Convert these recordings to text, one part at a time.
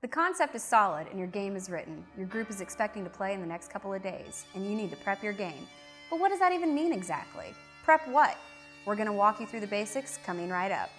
The concept is solid and your game is written. Your group is expecting to play in the next couple of days, and you need to prep your game. But what does that even mean exactly? Prep what? We're going to walk you through the basics coming right up.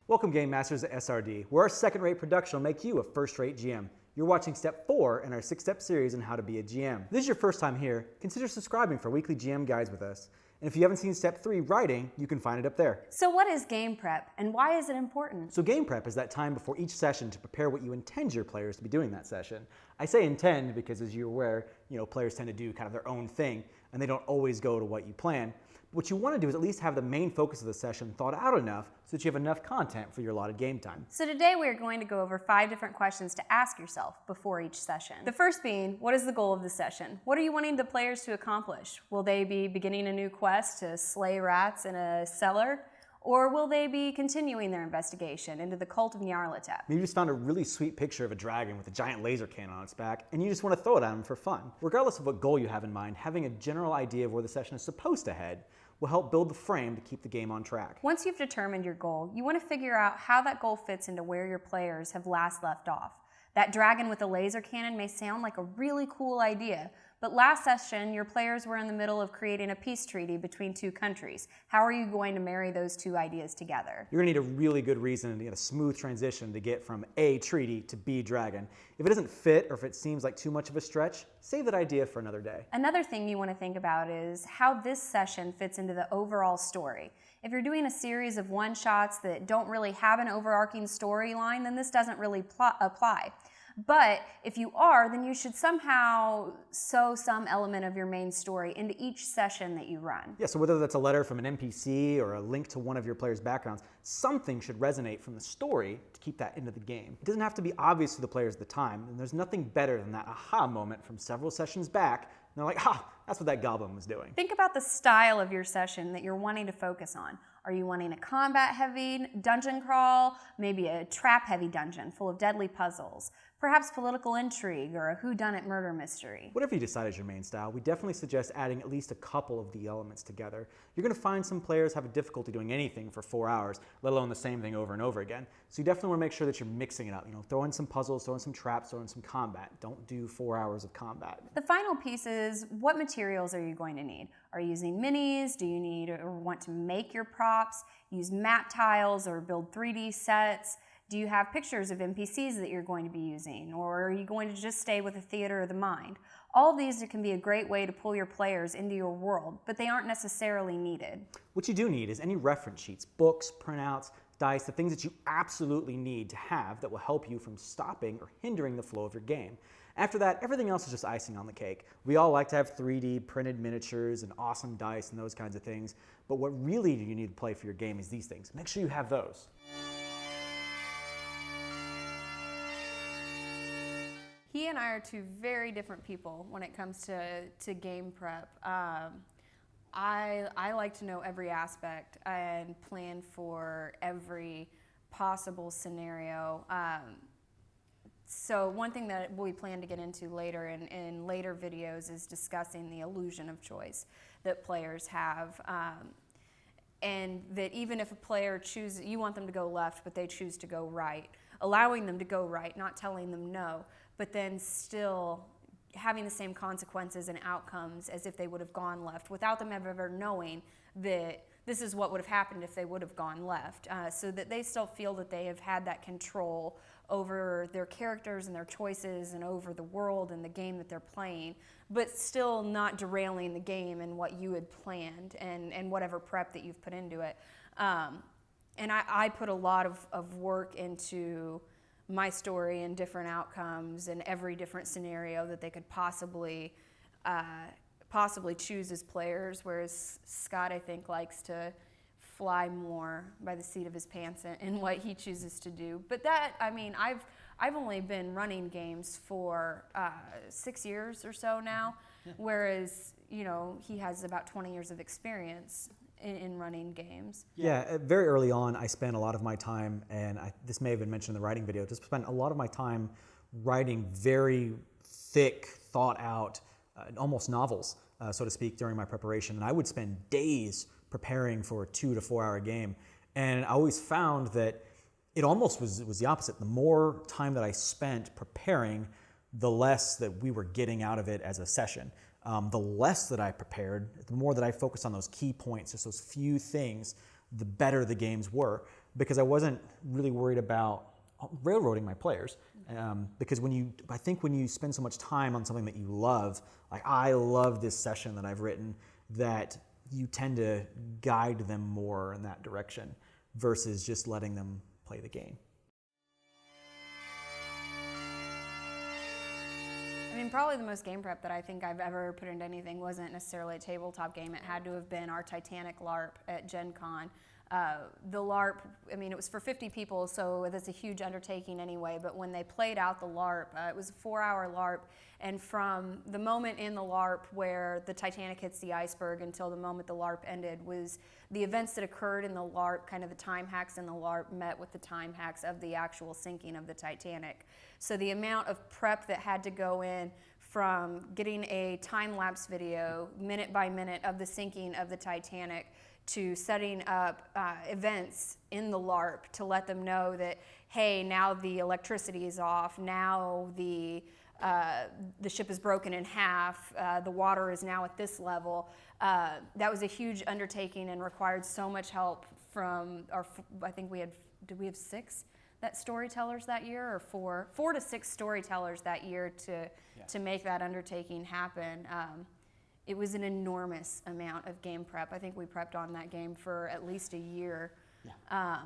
Welcome Game Masters to SRD, where our second-rate production will make you a first-rate GM. You're watching Step 4 in our 6-step series on how to be a GM. If this is your first time here, consider subscribing for weekly GM guides with us. And if you haven't seen Step 3, writing, you can find it up there. So what is game prep, and why is it important? So game prep is that time before each session to prepare what you intend your players to be doing that session. I say intend because, as you're aware, players tend to do kind of their own thing, and they don't always go to what you plan. What you want to do is at least have the main focus of the session thought out enough so that you have enough content for your allotted game time. So today we are going to go over 5 different questions to ask yourself before each session. The first being, what is the goal of the session? What are you wanting the players to accomplish? Will they be beginning a new quest to slay rats in a cellar? Or will they be continuing their investigation into the cult of Nyarlathotep? Maybe you just found a really sweet picture of a dragon with a giant laser cannon on its back, and you just want to throw it at them for fun. Regardless of what goal you have in mind, having a general idea of where the session is supposed to head will help build the frame to keep the game on track. Once you've determined your goal, you want to figure out how that goal fits into where your players have last left off. That dragon with a laser cannon may sound like a really cool idea, but last session your players were in the middle of creating a peace treaty between 2 countries. How are you going to marry those 2 ideas together? You're going to need a really good reason to get a smooth transition to get from A treaty to B dragon. If it doesn't fit or if it seems like too much of a stretch, save that idea for another day. Another thing you want to think about is how this session fits into the overall story. If you're doing a series of one-shots that don't really have an overarching storyline, then this doesn't really apply. But if you are, then you should somehow sew some element of your main story into each session that you run. Yeah, so whether that's a letter from an NPC or a link to one of your players' backgrounds, something should resonate from the story to keep that into the game. It doesn't have to be obvious to the players at the time, and there's nothing better than that aha moment from several sessions back. And they're like, that's what that goblin was doing. Think about the style of your session that you're wanting to focus on. Are you wanting a combat-heavy dungeon crawl? Maybe a trap-heavy dungeon full of deadly puzzles? Perhaps political intrigue or a whodunit murder mystery? Whatever you decide is your main style, we definitely suggest adding at least a couple of the elements together. You're going to find some players have a difficulty doing anything for 4 hours, let alone the same thing over and over again. So you definitely want to make sure that you're mixing it up. Throw in some puzzles, throw in some traps, throw in some combat. Don't do 4 hours of combat. The final piece is, what materials are you going to need? Are you using minis? Do you need or want to make your props? Use map tiles or build 3D sets? Do you have pictures of NPCs that you're going to be using? Or are you going to just stay with a theater of the mind? All of these can be a great way to pull your players into your world, but they aren't necessarily needed. What you do need is any reference sheets, books, printouts, dice, the things that you absolutely need to have that will help you from stopping or hindering the flow of your game. After that, everything else is just icing on the cake. We all like to have 3D printed miniatures and awesome dice and those kinds of things, but what really you need to play for your game is these things. Make sure you have those. He and I are 2 very different people when it comes to game prep. I like to know every aspect and plan for every possible scenario. So one thing that we plan to get into later in later videos is discussing the illusion of choice that players have. And that even if a player chooses, you want them to go left, but they choose to go right, allowing them to go right, not telling them no, but then still having the same consequences and outcomes as if they would have gone left without them ever knowing that this is what would have happened if they would have gone left, so that they still feel that they have had that control over their characters and their choices and over the world and the game that they're playing, but still not derailing the game and what you had planned and whatever prep that you've put into it. And I put a lot of work into my story and different outcomes and every different scenario that they could possibly choose as players, whereas Scott, I think, likes to fly more by the seat of his pants in what he chooses to do. But that, I've only been running games for 6 years or so now, whereas, he has about 20 years of experience in running games. Yeah, very early on, I spent a lot of my time, and this may have been mentioned in the writing video, just spent a lot of my time writing very thick, thought out, almost novels, so to speak, during my preparation. And I would spend days preparing for a 2 to 4 hour game. And I always found that it almost was the opposite. The more time that I spent preparing, the less that we were getting out of it as a session. The less that I prepared, the more that I focused on those key points, just those few things, the better the games were, because I wasn't really worried about railroading my players. Because I think when you spend so much time on something that you love, like I love this session that I've written, that you tend to guide them more in that direction versus just letting them play the game. I mean, probably the most game prep that I think I've ever put into anything wasn't necessarily a tabletop game. It had to have been our Titanic LARP at Gen Con. The LARP, I mean, it was for 50 people, so that's a huge undertaking anyway, but when they played out the LARP, it was a 4-hour LARP, and from the moment in the LARP where the Titanic hits the iceberg until the moment the LARP ended was the events that occurred in the LARP, kind of the time hacks in the LARP met with the time hacks of the actual sinking of the Titanic. So the amount of prep that had to go in from getting a time-lapse video, minute by minute, of the sinking of the Titanic to setting up events in the LARP to let them know that, hey, now the electricity is off, now the ship is broken in half, the water is now at this level. That was a huge undertaking and required so much help from I think did we have 6 storytellers that year, or 4 to 6 storytellers that year to make that undertaking happen. It was an enormous amount of game prep. I think we prepped on that game for at least a year. Yeah.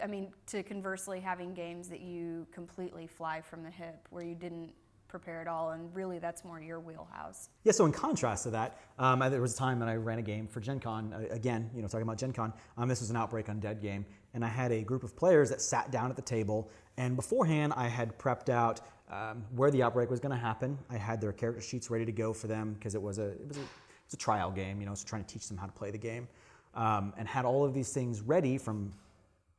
I mean, to conversely having games that you completely fly from the hip, where you didn't prepare at all, and really that's more your wheelhouse. Yeah, so in contrast to that, there was a time that I ran a game for Gen Con, again, talking about Gen Con, this was an Outbreak Undead game, and I had a group of players that sat down at the table, and beforehand I had prepped out where the outbreak was going to happen. I had their character sheets ready to go for them because it was a trial game, so trying to teach them how to play the game, and had all of these things ready from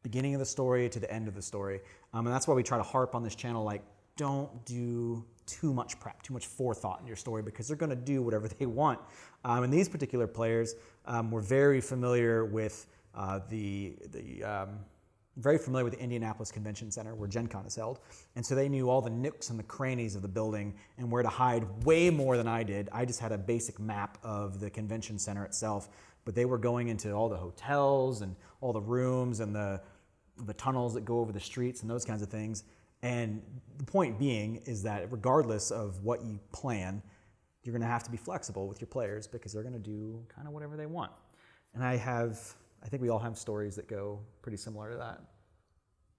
beginning of the story to the end of the story. And that's why we try to harp on this channel, like, don't do too much prep, too much forethought in your story, because they're going to do whatever they want. And these particular players were very familiar with very familiar with the Indianapolis Convention Center where Gen Con is held. And so they knew all the nooks and the crannies of the building and where to hide way more than I did. I just had a basic map of the convention center itself, but they were going into all the hotels and all the rooms and the tunnels that go over the streets and those kinds of things. And the point being is that regardless of what you plan, you're going to have to be flexible with your players because they're going to do kind of whatever they want. And I think we all have stories that go pretty similar to that.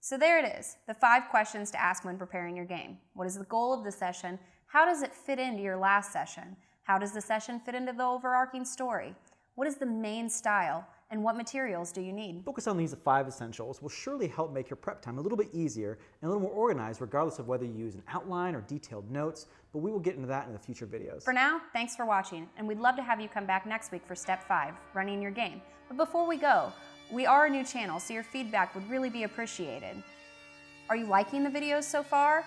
So there it is, the 5 questions to ask when preparing your game. What is the goal of the session? How does it fit into your last session? How does the session fit into the overarching story? What is the main style? And what materials do you need? Focus on these 5 essentials will surely help make your prep time a little bit easier and a little more organized, regardless of whether you use an outline or detailed notes, but we will get into that in the future videos. For now, thanks for watching, and we'd love to have you come back next week for step 5, running your game. But before we go, we are a new channel, so your feedback would really be appreciated. Are you liking the videos so far?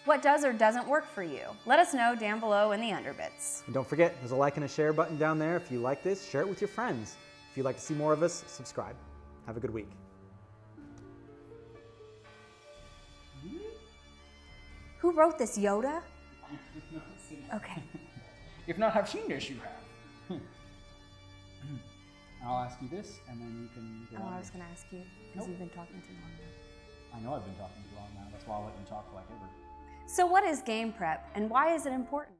What does or doesn't work for you? Let us know down below in the underbits. And don't forget, there's a like and a share button down there. If you like this, share it with your friends. If you'd like to see more of us, subscribe. Have a good week. Who wrote this, Yoda? Okay. If not have seen this, you have. I'll ask you this, and then you can go on. I was going to ask you, because you've been talking too long now. I know I've been talking too long now. That's why I'll let you talk like ever. So what is game prep, and why is it important?